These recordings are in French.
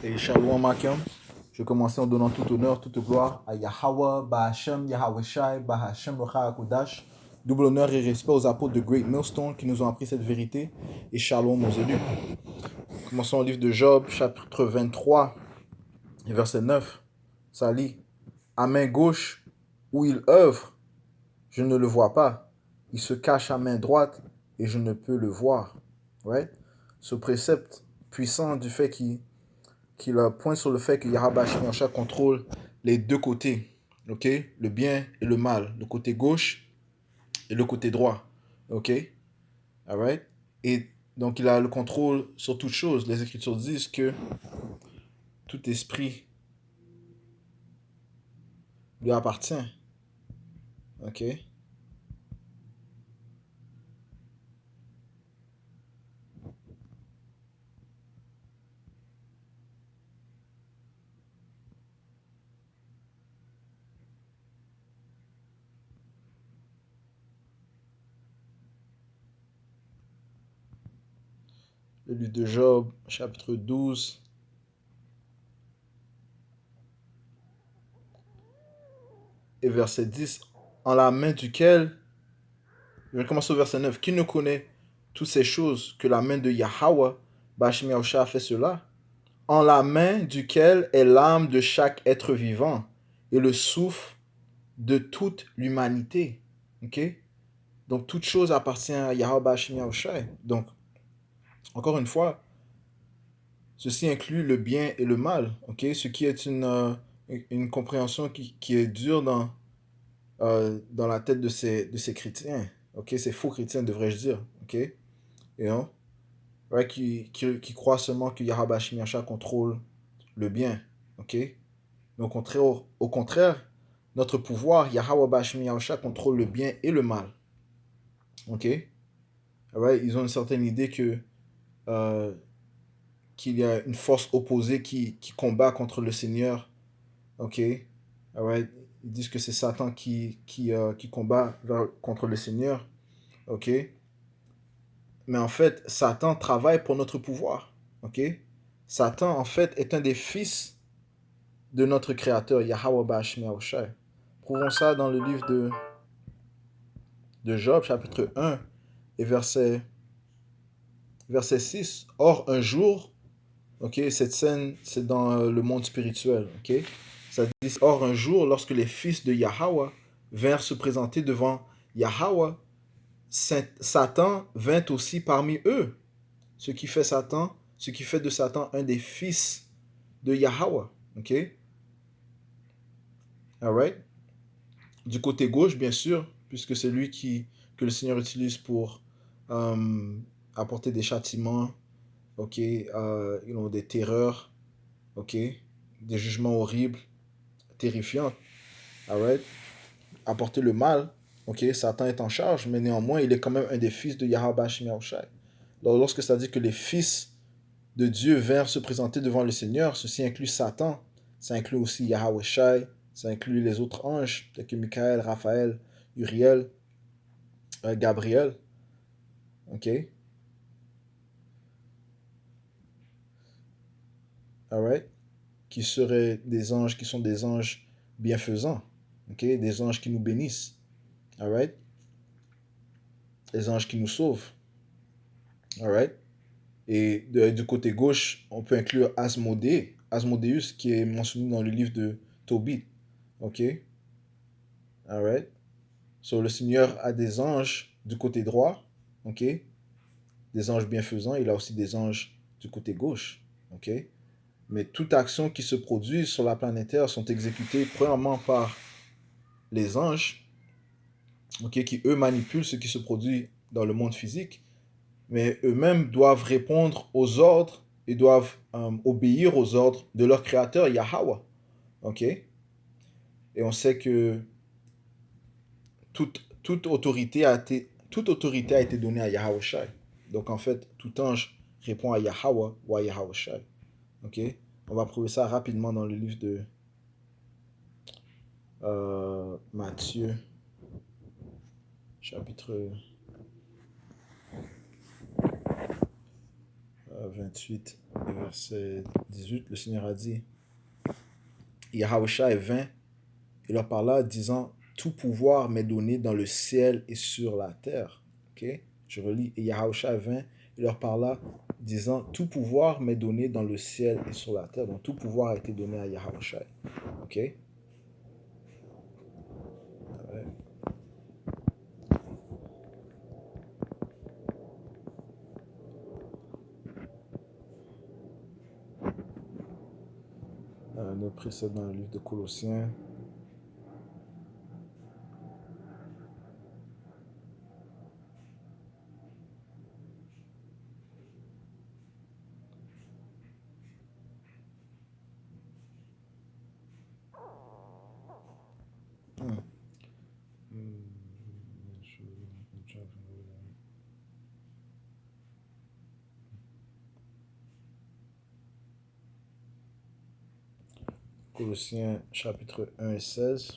Et Shalom Makim, je vais commencer en donnant tout honneur, toute gloire à Yahweh, Bahashem, Yahweh Shai, Bahashem, Rocha Hakodash. Double honneur et respect aux apôtres de Great Millstone qui nous ont appris cette vérité. Et Shalom aux élus. Commençons au livre de Job, chapitre 23, et verset 9. Ça lit: à main gauche, où il œuvre, je ne le vois pas. Il se cache à main droite et je ne peux le voir. Ouais? Ce précepte puissant du fait qu'il pointe sur le fait que Yahweh Shai contrôle les deux côtés, ok, le bien et le mal, le côté gauche et le côté droit, ok, alright, et donc il a le contrôle sur toute chose. Les Écritures disent que tout esprit lui appartient, ok. Le livre de Job, chapitre 12, et verset 10, en la main duquel, je vais commencer au verset 9, qui ne connaît toutes ces choses que la main de Yahweh, Bashmi Yahushua, a fait cela, en la main duquel est l'âme de chaque être vivant et le souffle de toute l'humanité. Ok? Donc, toute chose appartient à Yahweh Hashem Yahushai. Donc, encore une fois, ceci inclut le bien et le mal. Ok? Ce qui est une compréhension qui est dure dans la tête de ces chrétiens. Ok? Ces faux chrétiens, devrais-je dire. Ok? You know? Ouais, qui croient seulement que Yahweh Hashem Yahushai contrôle le bien. Ok? Mais au contraire, notre pouvoir, Yahweh Bashmi Yahusha, contrôle le bien et le mal. Ok? Right? Ils ont une certaine idée euh, qu'il y a une force opposée qui combat contre le Seigneur. Ok? Right? Ils disent que c'est Satan qui combat contre le Seigneur. Ok? Mais en fait, Satan travaille pour notre pouvoir. Ok? Satan, en fait, est un des fils de notre Créateur, Yahweh Bashmi Yahusha. Prouvons ça dans le livre de Job, chapitre 1, et verset 6. Or, un jour, ok, cette scène, c'est dans le monde spirituel, ok. Ça dit, or, un jour, lorsque les fils de Yahweh vinrent se présenter devant Yahweh, Satan vint aussi parmi eux. Ce qui fait de Satan un des fils de Yahweh, ok. Alright. Du côté gauche, bien sûr, puisque c'est lui que le Seigneur utilise pour apporter des châtiments, ok, ils ont des terreurs, ok, des jugements horribles, terrifiants, alright, apporter le mal, ok, Satan est en charge, mais néanmoins, il est quand même un des fils de Yahweh Shem Yahushai. Donc, lorsque ça dit que les fils de Dieu vinrent se présenter devant le Seigneur, ceci inclut Satan, ça inclut aussi Yahweh Shai, ça inclut les autres anges, tels que Michael, Raphaël, Uriel, Gabriel, ok, alright, qui seraient des anges, qui sont des anges bienfaisants, ok, des anges qui nous bénissent, alright, des anges qui nous sauvent, alright. Et du côté gauche, on peut inclure Asmodeus, qui est mentionné dans le livre de Tobit, ok, alright. So, le Seigneur a des anges du côté droit, ok, des anges bienfaisants, il a aussi des anges du côté gauche, ok. Mais toute action qui se produit sur la planète Terre sont exécutées premièrement par les anges, ok, qui eux manipulent ce qui se produit dans le monde physique, mais eux-mêmes doivent répondre aux ordres et doivent obéir aux ordres de leur créateur Yahweh, ok. Et on sait que toute autorité a été donnée à Yahweh Shai. Donc en fait, tout ange répond à Yahweh ou à Yahweh Shai, ok. On va prouver ça rapidement dans le livre de Matthieu, chapitre 28 et verset 18, le Seigneur a dit, Yahushua vint et leur parla, disant, tout pouvoir m'est donné dans le ciel et sur la terre. Ok? Je relis, et Yahushua vint et leur parla, disant, tout pouvoir m'est donné dans le ciel et sur la terre. Donc tout pouvoir a été donné à Yahushua. Ok? Ouais. Nous précède dans le livre de Colossiens. Hmm. Colossiens chapitre 1 et 16,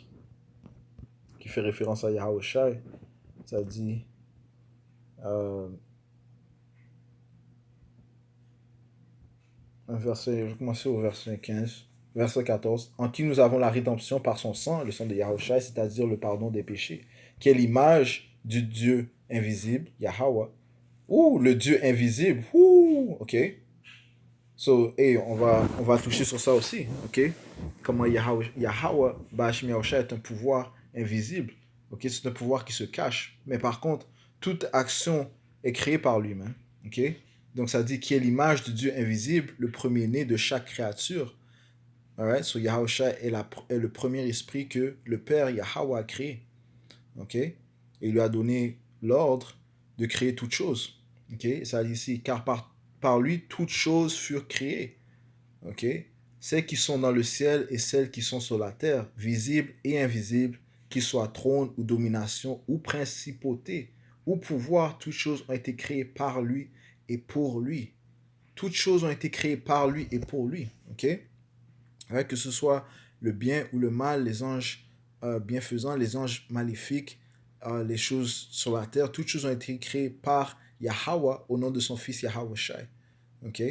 qui fait référence à Yahushua. Ça dit, je vais commencer au verset 15. Verset 14. En qui nous avons la rédemption par son sang, le sang de Yahushua, c'est-à-dire le pardon des péchés, qui est l'image du Dieu invisible, Yahweh. Ouh, le Dieu invisible. Ouh, ok. So, hey, on va toucher sur ça aussi, ok? Comment Yahweh, Bashmi Yahushua est un pouvoir invisible, ok? C'est un pouvoir qui se cache. Mais par contre, toute action est créée par lui-même, ok? Donc ça dit qu'il est l'image du Dieu invisible, le premier-né de chaque créature. Alright? So Yahushua est le premier esprit que le Père Yahweh a créé, ok? Et il lui a donné l'ordre de créer toutes choses, ok? Ça dit ici, car par lui, toutes choses furent créées. Ok? Celles qui sont dans le ciel et celles qui sont sur la terre, visibles et invisibles, qu'ils soient trône ou domination ou principauté ou pouvoir, toutes choses ont été créées par lui et pour lui. Toutes choses ont été créées par lui et pour lui. Ok? Ouais, que ce soit le bien ou le mal, les anges bienfaisants, les anges maléfiques, les choses sur la terre, toutes choses ont été créées par Yahweh au nom de son fils Yahweh Shai. Ok?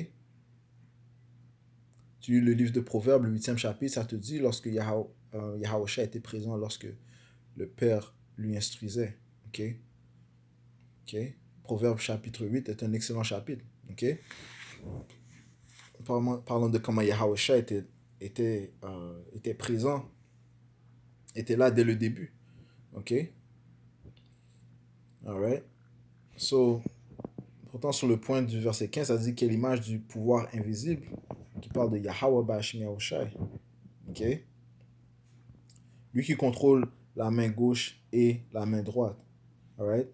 Tu lis le livre de Proverbes, le 8e chapitre, ça te dit lorsque Yahushua était présent, lorsque le Père lui instruisait. Ok? Ok? Proverbes chapitre 8 est un excellent chapitre. Ok? Parlons de comment Yahushua était présent, était là dès le début. Ok? Alright? So, pourtant, sur le point du verset 15, ça dit qu'il y a l'image du pouvoir invisible qui parle de Yahweh Bashim Yahushua. Ok? Lui qui contrôle la main gauche et la main droite. Alright?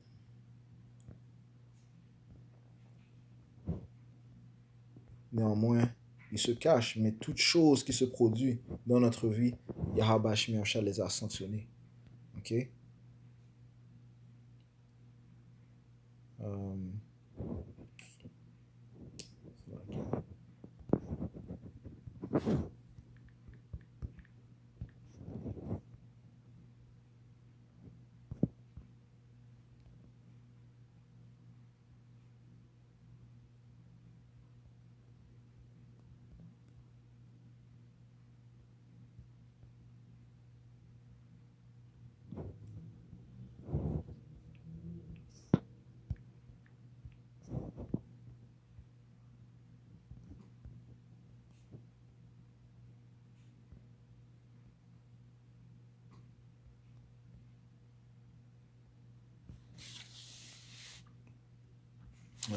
Néanmoins, il se cache, mais toute chose qui se produit dans notre vie, Yahweh Shemiasha les a sanctionnées. Ok? Um,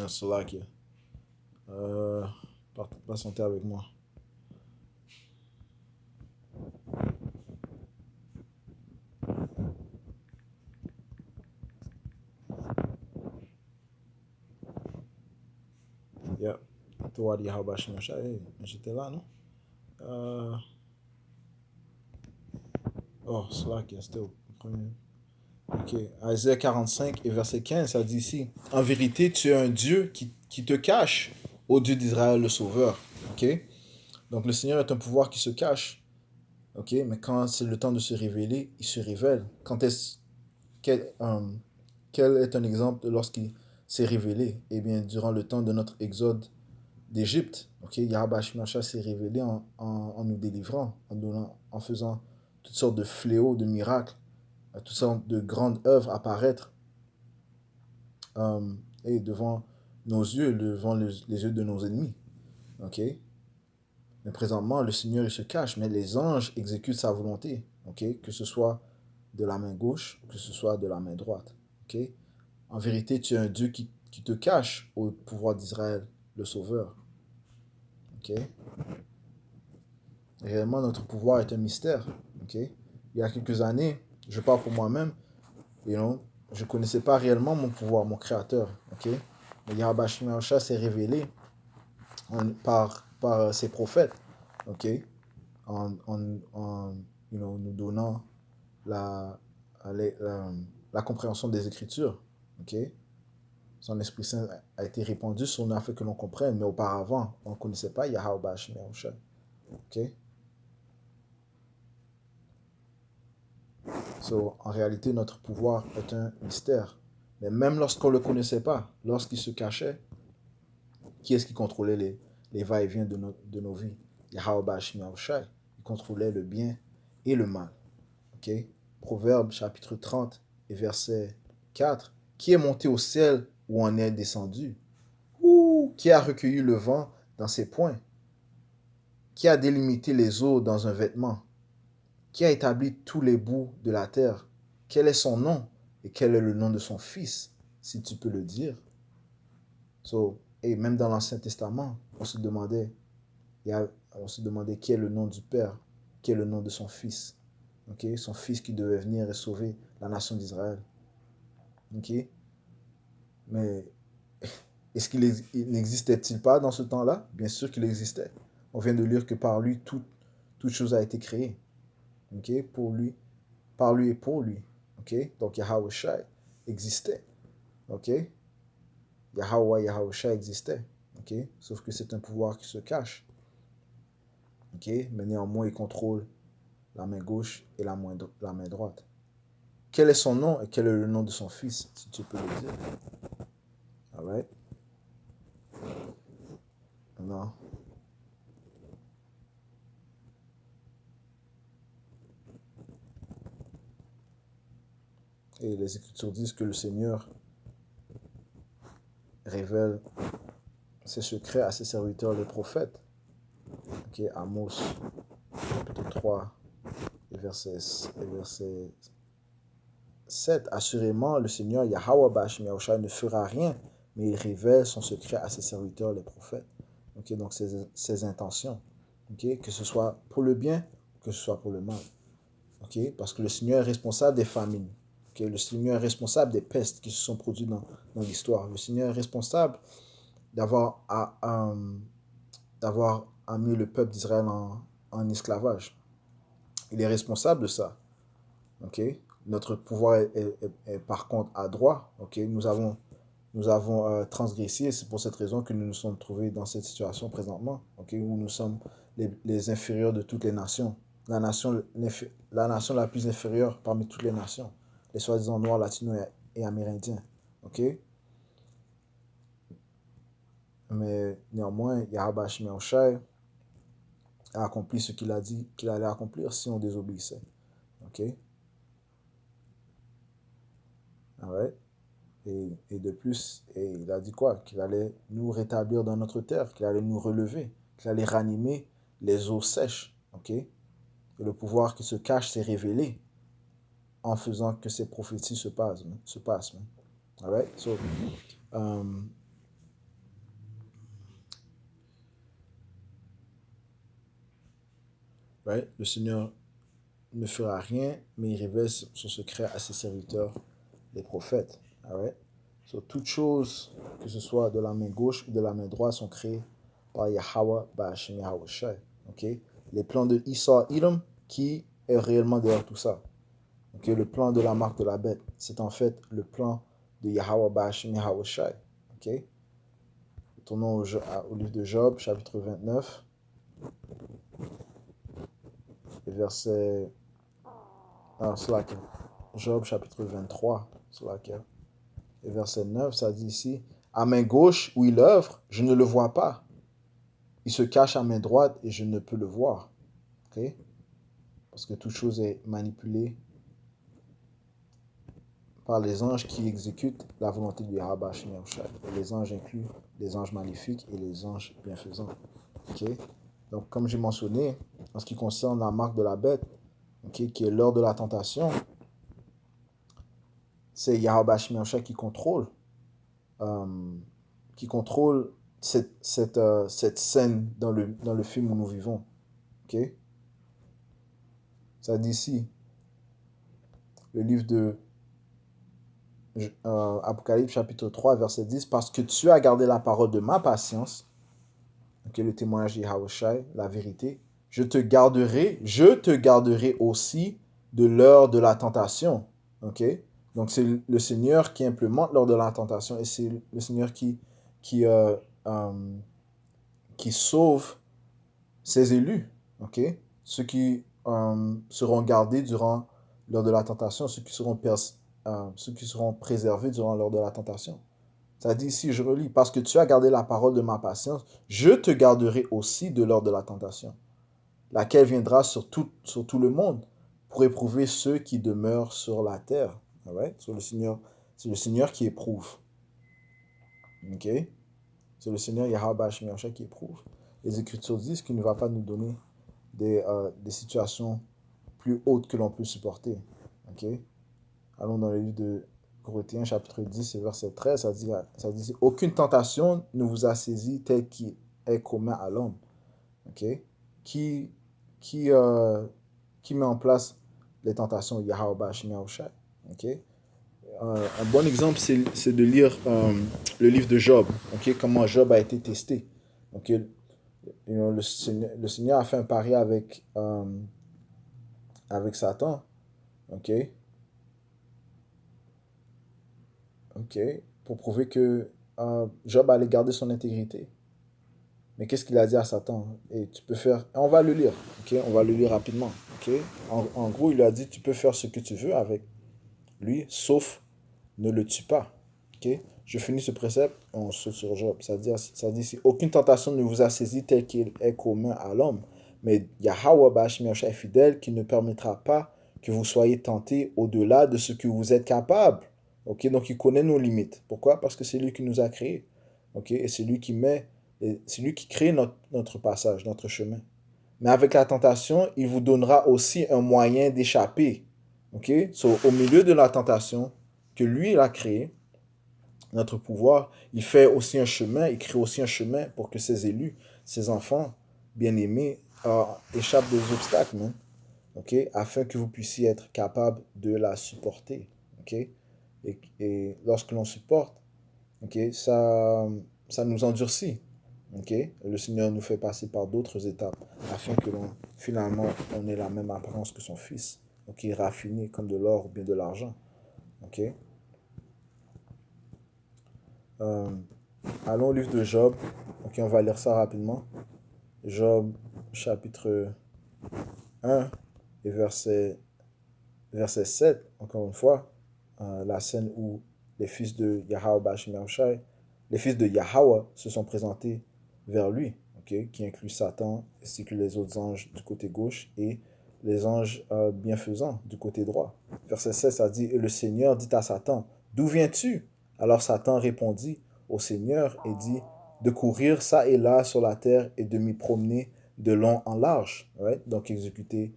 Salakia. Patientez avec moi. Yeah. Toi, Yahweh Shemiasha, hey, j'étais là, non? Oh, Salakia, c'était au premier. Ok. Isaiah 45 et verset 15, ça dit ici, en vérité, tu es un Dieu qui te cache, ô Dieu d'Israël le Sauveur. Ok? Donc le Seigneur est un pouvoir qui se cache. Ok? Mais quand c'est le temps de se révéler, il se révèle. Quel, quel est un exemple de lorsqu'il s'est révélé? Eh bien, durant le temps de notre exode d'Égypte. Ok, Yahweh Shemashah s'est révélé en nous délivrant, en faisant toutes sortes de fléaux, de miracles, toutes sortes de grandes œuvres apparaître et devant nos yeux, devant les yeux de nos ennemis. Ok, mais présentement, le Seigneur, il se cache, mais les anges exécutent sa volonté. Ok, que ce soit de la main gauche, que ce soit de la main droite. Ok, en vérité, tu es un Dieu qui te cache au pouvoir d'Israël, le Sauveur. Ok, réellement, notre pouvoir est un mystère. Ok, il y a quelques années, je parle pour moi-même, je ne connaissais pas réellement mon pouvoir, mon créateur. Ok, mais Yahweh Shemashah s'est révélé par ses prophètes. Ok, en nous donnant la, la compréhension des Écritures. Ok, son Esprit Saint a été répandu sur nous afin que l'on comprenne, mais auparavant, on ne connaissait pas Yahweh Shemashah. Ok, so, en réalité, notre pouvoir est un mystère. Mais même lorsqu'on ne le connaissait pas, lorsqu'il se cachait, qui est-ce qui contrôlait les va-et-vient de nos vies? Yahweh Shemashah. Il contrôlait le bien et le mal. Ok, Proverbe chapitre 30 et verset 4. Qui est monté au ciel ou en est descendu? Qui a recueilli le vent dans ses poings? Qui a délimité les eaux dans un vêtement? Qui a établi tous les bouts de la terre? Quel est son nom et quel est le nom de son fils, si tu peux le dire? Et même dans l'Ancien Testament, on se demandait qui est le nom du Père, qui est le nom de son fils. Ok, son fils qui devait venir et sauver la nation d'Israël. Ok, mais est-ce qu'il n'existait-il pas dans ce temps-là? Bien sûr qu'il existait. On vient de lire que par lui, toute chose a été créée. Ok, pour lui, par lui et pour lui. Ok, donc Yahweh Shai existait. Ok, Yahweh Shai existait. Ok, sauf que c'est un pouvoir qui se cache. Ok, mais néanmoins, il contrôle la main gauche et la main droite. Quel est son nom et quel est le nom de son fils, si tu peux le dire? Alright? Non. Et les Écritures disent que le Seigneur révèle ses secrets à ses serviteurs, les prophètes. Ok, Amos, chapitre 3, verset 7. Assurément, le Seigneur Yahweh Shemashah ne fera rien, mais il révèle son secret à ses serviteurs, les prophètes. Ok, donc ses intentions. Ok, que ce soit pour le bien, que ce soit pour le mal. Ok, parce que le Seigneur est responsable des famines. Ok, le Seigneur est responsable des pestes qui se sont produites dans l'histoire. Le Seigneur est responsable d'avoir amené le peuple d'Israël en esclavage. Il est responsable de ça. Ok, notre pouvoir est par contre à droit. Ok, nous avons transgressé. C'est pour cette raison que nous nous sommes trouvés dans cette situation présentement. Ok, où nous sommes les inférieurs de toutes les nations. La nation la plus inférieure parmi toutes les nations. Les soi-disant noirs, latinos et amérindiens. Ok, mais néanmoins, Yahweh Shemashah a accompli ce qu'il a dit qu'il allait accomplir si on désobéissait. Ok, alright. Et de plus, il a dit quoi? Qu'il allait nous rétablir dans notre terre, qu'il allait nous relever, qu'il allait ranimer les eaux sèches. Ok? Et le pouvoir qui se cache s'est révélé en faisant que ces prophéties se passent. Alright? So, right? Le Seigneur ne fera rien, mais il révèle son secret à ses serviteurs, les prophètes. Alright? So, toutes choses, que ce soit de la main gauche ou de la main droite, sont créées par Yahweh Ba'ashem Yahweh Shai. Okay? Les plans de Esau Edom, qui est réellement derrière tout ça? Okay? Le plan de la marque de la bête, c'est en fait le plan de Yahweh Ba'ashem Yahweh Shai. Okay? Retournons au livre de Job, chapitre 29, verset... Ah, c'est laquelle? Job, chapitre 23, c'est laquelle? Et verset 9, ça dit ici, à main gauche où il œuvre, je ne le vois pas. Il se cache à main droite et je ne peux le voir. Ok? Parce que toute chose est manipulée par les anges qui exécutent la volonté du Yahweh Hashem Yahushua. Et les anges incluent les anges maléfiques et les anges bienfaisants. Ok? Donc, comme j'ai mentionné, en ce qui concerne la marque de la bête, ok, qui est l'heure de la tentation, c'est Yahweh Hashem Yahushua qui contrôle cette scène dans le film où nous vivons. Ok? Ça dit ici, le livre de Apocalypse chapitre 3, verset 10, parce que tu as gardé la parole de ma patience, okay, le témoignage de Yahushua, la vérité, je te garderai aussi de l'heure de la tentation. Ok? Donc c'est le Seigneur qui implémente l'heure de la tentation et c'est le Seigneur qui, euh, euh, qui sauve ses élus. Ok? Ceux qui seront gardés durant l'heure de la tentation, ceux qui seront préservés durant l'heure de la tentation. Ça dit ici, je relis, parce que tu as gardé la parole de ma patience, je te garderai aussi de l'heure de la tentation, laquelle viendra sur tout le monde pour éprouver ceux qui demeurent sur la terre. Right? C'est le Seigneur qui éprouve. Ok? C'est le Seigneur Yahweh Shemiasha qui éprouve. Les Écritures disent qu'il ne va pas nous donner des situations plus hautes que l'on peut supporter. Ok? Allons dans le livre de Corinthiens, chapitre 10, verset 13, ça dit aucune tentation ne vous a saisi tel qui est commun à l'homme. Ok? Qui, qui, euh, qui met en place les tentations? Yahweh Shemiasha. Ok? Un bon exemple, c'est de lire le livre de Job. Ok? Comment Job a été testé. Ok? Le Seigneur a fait un pari avec Satan. Ok? Ok? Pour prouver que Job allait garder son intégrité. Mais qu'est-ce qu'il a dit à Satan? Et tu peux faire. On va le lire. Ok? On va le lire rapidement. Ok? En gros, il lui a dit tu peux faire ce que tu veux avec lui, sauf ne le tue pas. Ok? Je finis ce précepte, on saute sur Job. Ça dit ici aucune tentation ne vous a saisi tel qu'il est commun à l'homme. Mais Yahweh Bashmi est fidèle qui ne permettra pas que vous soyez tentés au-delà de ce que vous êtes capable. Ok? Donc il connaît nos limites. Pourquoi? Parce que c'est lui qui nous a créés. Ok? Et c'est lui qui crée notre passage, notre chemin. Mais avec la tentation, il vous donnera aussi un moyen d'échapper. Ok? So, au milieu de la tentation que lui, il a créé, notre pouvoir, il fait aussi un chemin, il crée aussi un chemin pour que ses élus, ses enfants bien-aimés, échappent des obstacles, man. Ok? Afin que vous puissiez être capable de la supporter. Ok? Et lorsque l'on supporte, ok, ça nous endurcit. Ok? Le Seigneur nous fait passer par d'autres étapes afin que finalement, on ait la même apparence que son Fils. Ok? Raffiné comme de l'or ou bien de l'argent. Ok? Euh, Allons au livre de Job. Ok, on va lire ça rapidement. Job, chapitre 1 et verset 7, encore une fois. La scène où les fils de Yahweh Bashim Yahushai, les fils de Yahweh se sont présentés vers lui, ok, qui inclut Satan ainsi que les autres anges du côté gauche et les anges bienfaisants du côté droit. Verset 7, ça dit, et le Seigneur dit à Satan, d'où viens-tu? Alors Satan répondit au Seigneur et dit, de courir ça et là sur la terre et de m'y promener de long en large. Right? Donc exécuter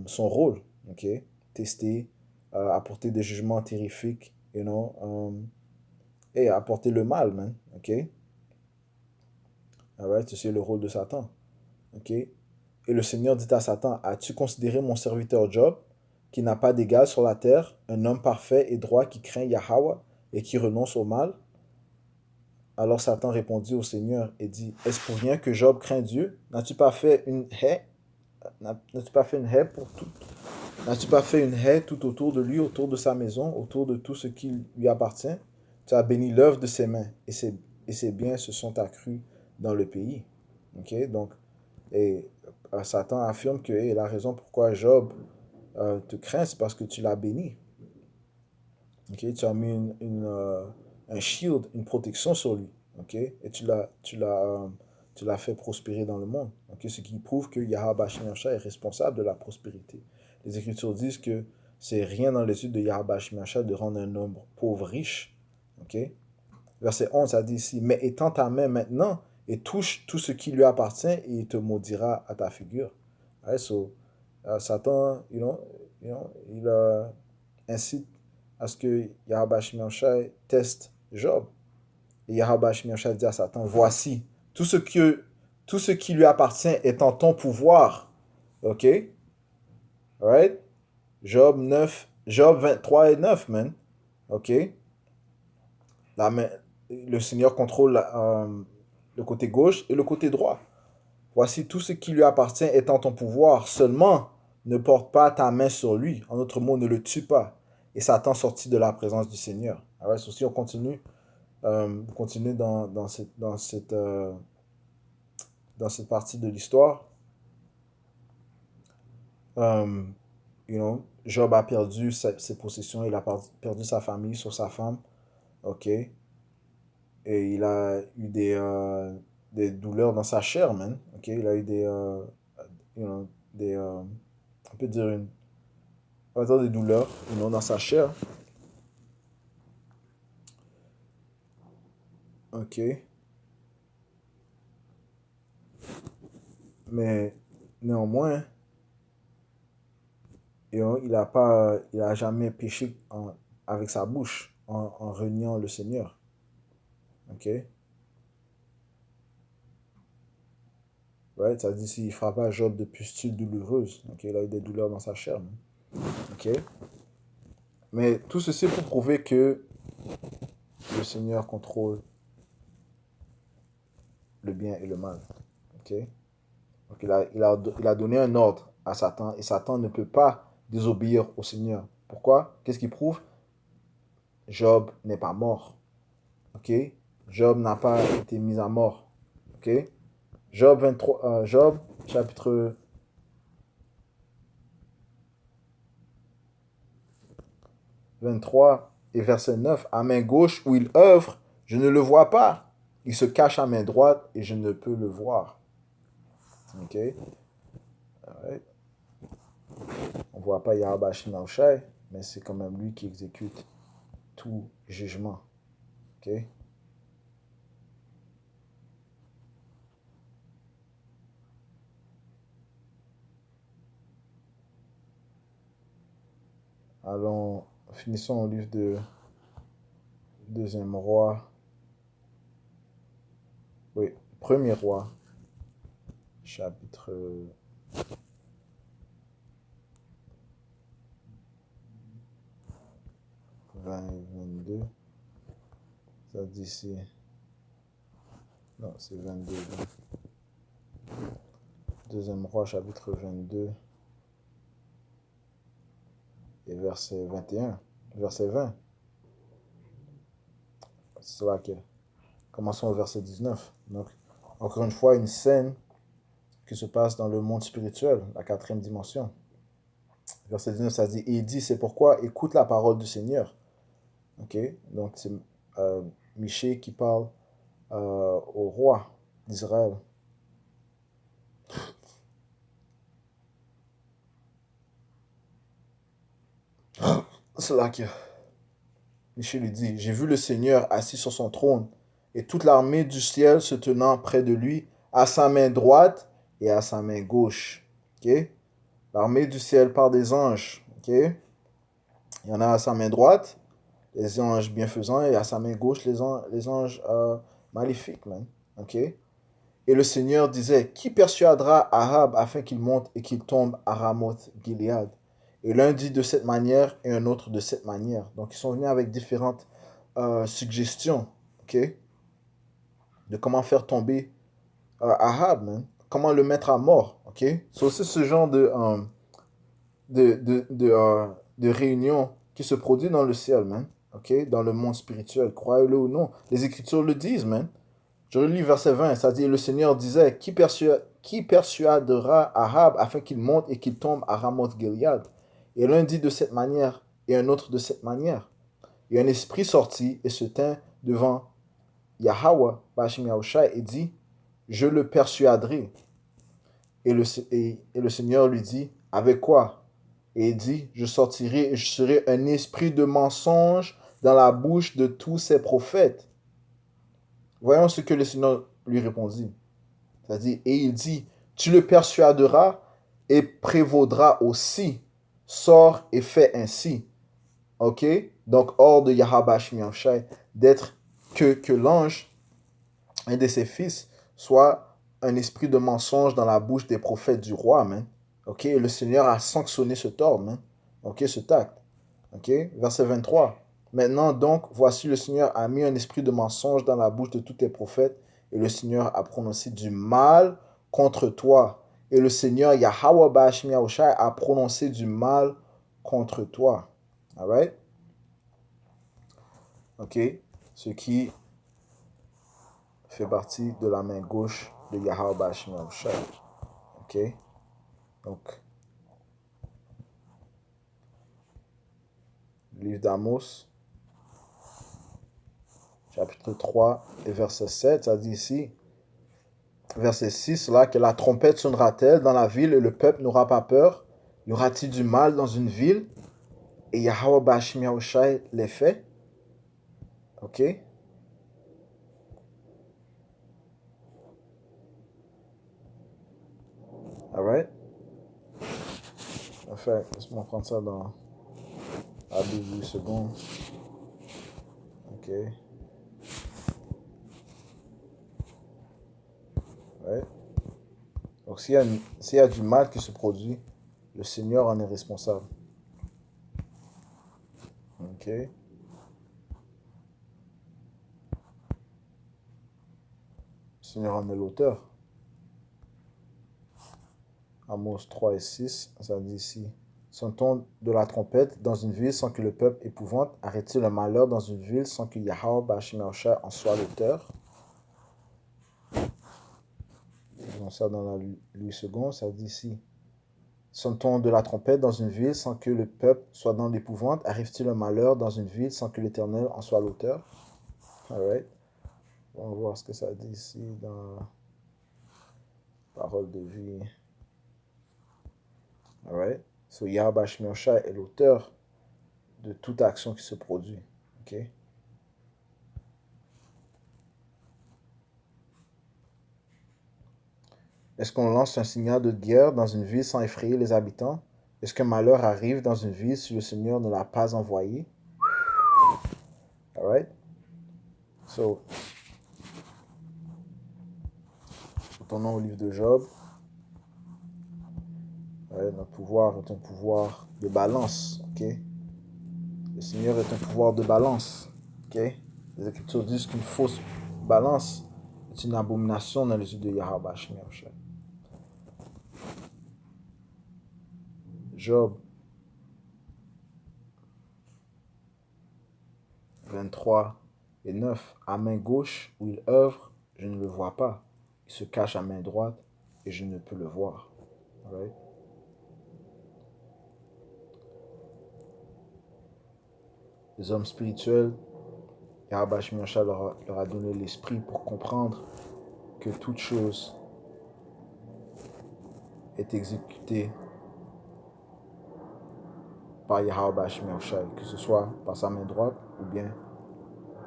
son rôle, ok, tester, apporter des jugements terrifiques, et apporter le mal, man, ok. Alright, c'est le rôle de Satan, ok. Et le Seigneur dit à Satan, as-tu considéré mon serviteur Job, qui n'a pas d'égal sur la terre, un homme parfait et droit qui craint Yahweh et qui renonce au mal? Alors Satan répondit au Seigneur et dit, est-ce pour rien que Job craint Dieu? N'as-tu pas fait une haie? N'as-tu pas fait une haie pour tout? N'as-tu pas fait une haie tout autour de lui, autour de sa maison, autour de tout ce qui lui appartient? Tu as béni l'œuvre de ses mains, et ses biens se sont accrus dans le pays. Ok, donc, et Satan affirme que la raison pourquoi Job te craint, c'est parce que tu l'as béni. Ok, tu as mis un shield, une protection sur lui. Ok, et tu l'as fait prospérer dans le monde. Ok, ce qui prouve que Yahweh Bashim Yahshua est responsable de la prospérité. Les Écritures disent que c'est rien dans l'étude de Yahweh Bashim Yahshua de rendre un homme pauvre riche. Ok, verset 11, ça dit ici, mais étends ta main maintenant et touche tout ce qui lui appartient et il te maudira à ta figure. Right, so, Satan, il incite à ce que Yahweh Bashim Yahshua teste Job. Et Yahweh Bashim Yahshua dit à Satan, voici, tout ce qui lui appartient est en ton pouvoir. Ok? Alright? Job 23 et 9, man. Ok? Le Seigneur contrôle le côté gauche et le côté droit. Voici, tout ce qui lui appartient est en ton pouvoir. Seulement, ne porte pas ta main sur lui. En d'autres mots, ne le tue pas. Et Satan sortit de la présence du Seigneur. Alright? So, si on continue dans cette partie de l'histoire, Job a perdu ses possessions, il a perdu sa famille sur sa femme, ok, et il a eu des douleurs dans sa chair, man, ok, il a eu on peut dire on va dire des douleurs, dans sa chair, ok, mais néanmoins, il a jamais péché avec sa bouche en reniant le Seigneur. Ok? Right? Ça dit s'il frappa Job de pustules douloureuses. Ok? Il a eu des douleurs dans sa chair. Ok? Mais tout ceci pour prouver que le Seigneur contrôle le bien et le mal. Ok? Donc il a donné un ordre à Satan et Satan ne peut pas désobéir au Seigneur. Pourquoi? Qu'est-ce qu'il prouve? Job n'est pas mort. Ok? Job n'a pas été mis à mort. Ok? Job, chapitre 23 et verset 9. À main gauche où il œuvre, je ne le vois pas. Il se cache à main droite et je ne peux le voir. Ok? Alright. On ne voit pas Yahweh Bashim Yahshua, mais c'est quand même lui qui exécute tout jugement. Ok? Allons, finissons au livre de Deuxième Roi. Oui, Premier Roi, chapitre 22. Ça dit ici. Non, c'est 22. Deuxième Roi, chapitre 22. Et verset 21. Verset 20. C'est là que. Commençons au verset 19. Donc, encore une fois, une scène qui se passe dans le monde spirituel, la quatrième dimension. Verset 19, ça dit, et il dit, c'est pourquoi écoute la parole du Seigneur. Ok, donc c'est Michée qui parle au roi d'Israël. C'est là que Michée lui dit, j'ai vu le Seigneur assis sur son trône et toute l'armée du ciel se tenant près de lui, à sa main droite et à sa main gauche. Ok, l'armée du ciel par des anges. Ok, il y en a à sa main droite, les anges bienfaisants, et à sa main gauche, les anges maléfiques, man. Ok? Et le Seigneur disait, qui persuadera Ahab afin qu'il monte et qu'il tombe à Ramoth Gilead? Et l'un dit de cette manière et un autre de cette manière. Donc, ils sont venus avec différentes suggestions, ok? De comment faire tomber Ahab, man. Comment le mettre à mort, ok? C'est aussi ce genre de réunion qui se produit dans le ciel, man. Ok? Dans le monde spirituel, croyez-le ou non. Les Écritures le disent, man. Je relis verset 20, ça dit, le Seigneur disait, qui persuadera Ahab afin qu'il monte et qu'il tombe à Ramoth Gilead? Et l'un dit de cette manière et un autre de cette manière. Et un esprit sortit et se tint devant Yahweh, Bashim Yahushua, et dit, je le persuaderai. Et le Seigneur lui dit, avec quoi? Et il dit, je sortirai et je serai un esprit de mensonge dans la bouche de tous ces prophètes. Voyons ce que le Seigneur lui répondit. C'est-à-dire, et il dit, tu le persuaderas et prévaudras aussi. Sors et fais ainsi. Ok? Donc, hors de Yahweh Shai, d'être que l'ange, un de ses fils, soit un esprit de mensonge dans la bouche des prophètes du roi, man. Ok? Et le Seigneur a sanctionné ce tort, man. Ok? Ce acte. Ok? Verset 23. Maintenant, donc, voici le Seigneur a mis un esprit de mensonge dans la bouche de tous tes prophètes, et le Seigneur a prononcé du mal contre toi. Et le Seigneur, Yahweh Ba'ashim Yahushai, a prononcé du mal contre toi. Alright? Ok? Ce qui fait partie de la main gauche de Yahweh Ba'ashim Yahushai. Ok? Donc, livre d'Amos, chapitre 3 et verset 7, ça dit ici, verset 6, là, que la trompette sonnera-t-elle dans la ville et le peuple n'aura pas peur? Y aura-t-il du mal dans une ville? Et Yahweh Ba'ashim Yahushai les fait? Ok? Alright? Enfin, laisse-moi prendre ça dans la Bible 8 secondes. Ok? Ouais. Donc, s'il y a du mal qui se produit, le Seigneur en est responsable. Ok? Le Seigneur en est l'auteur. Amos 3 et 6, ça dit ici. Son de la trompette dans une ville sans que le peuple épouvante, arrête-t-il le malheur dans une ville sans que Yahweh Ba'ashim Yahushai en soit l'auteur? Disons ça dans la 8 secondes, ça dit ici. Son de la trompette dans une ville sans que le peuple soit dans l'épouvante, arrive-t-il le malheur dans une ville sans que l'Éternel en soit l'auteur? Alright. On va voir ce que ça dit ici dans Parole de vie. Alright. So Yahweh Ba'ashim Yahushai est l'auteur de toute action qui se produit. Ok? Est-ce qu'on lance un signal de guerre dans une ville sans effrayer les habitants? Est-ce qu'un malheur arrive dans une ville si le Seigneur ne l'a pas envoyé? Alright? So, retournons au livre de Job. Notre pouvoir est un pouvoir de balance. Ok? Le Seigneur est un pouvoir de balance. Ok? Les Écritures disent qu'une fausse balance est une abomination dans les yeux de Yahweh Ba'ashim Yahushai. Job 23 et 9. À main gauche où il œuvre, je ne le vois pas. Il se cache à main droite et je ne peux le voir. Right? Les hommes spirituels, Yahweh Ba'ashim Yahushai leur a donné l'esprit pour comprendre que toute chose est exécutée par Yahweh Ba'ashim Yahushai, que ce soit par sa main droite ou bien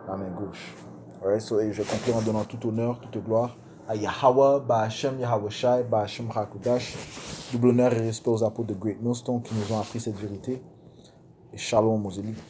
la main gauche. Alright, so, et je conclue en donnant tout honneur, toute gloire à Yahweh Ba'ashim Yahushai Ba'ashim Hakudash. Double honneur et respect aux apôtres de Great Millstone qui nous ont appris cette vérité. Et shalom aux élites.